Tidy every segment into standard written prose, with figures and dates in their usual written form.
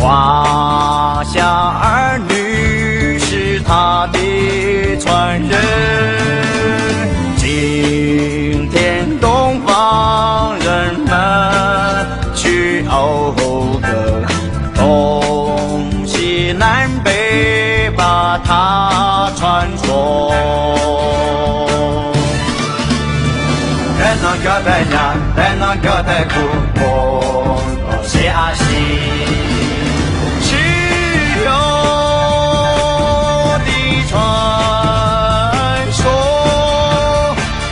华夏儿女是他的传人，今天东方人们去讴歌，东西南北把它传说。人能个在娘，人能个在苦，东西啊西。传说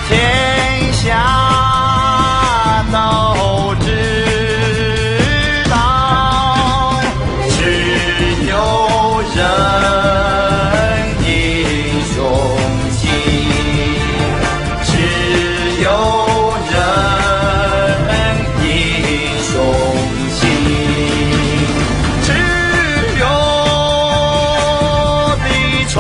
天下都知道，只有人英雄心，只有人英雄心，只有的传。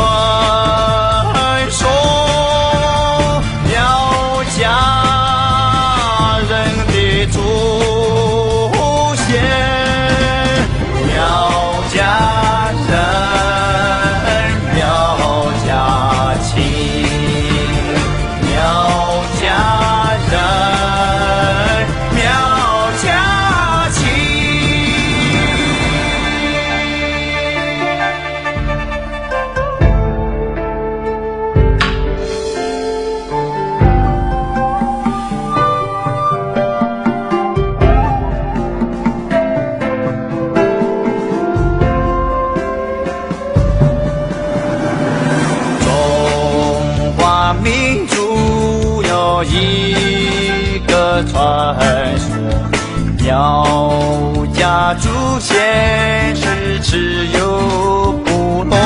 民族有一个传说，苗家祖先是蚩尤部落，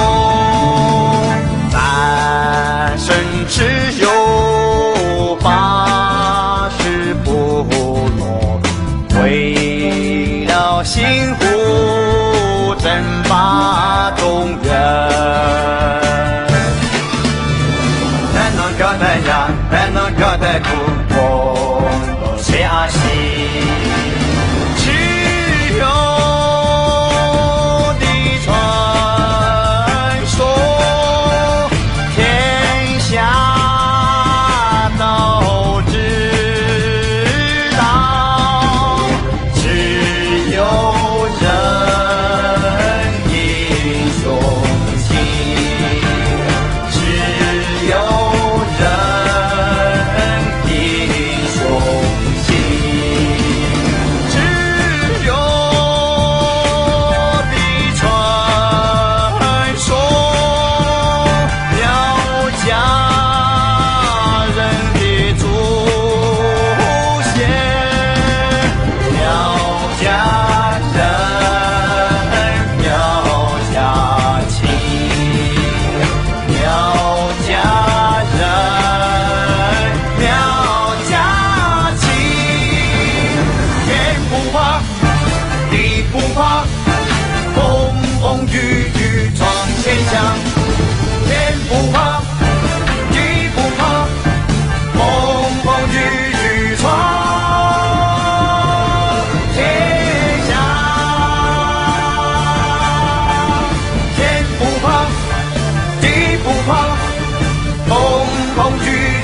三生蚩尤80部落，为了兴复争霸中原。个在呀，人能个在苦，东西啊西，只有的传说，天下都知道，只有人英雄心，只有。不怕风风雨雨闯天下，天不怕地不怕，风风雨雨闯天下，天不怕地不怕，风风雨雨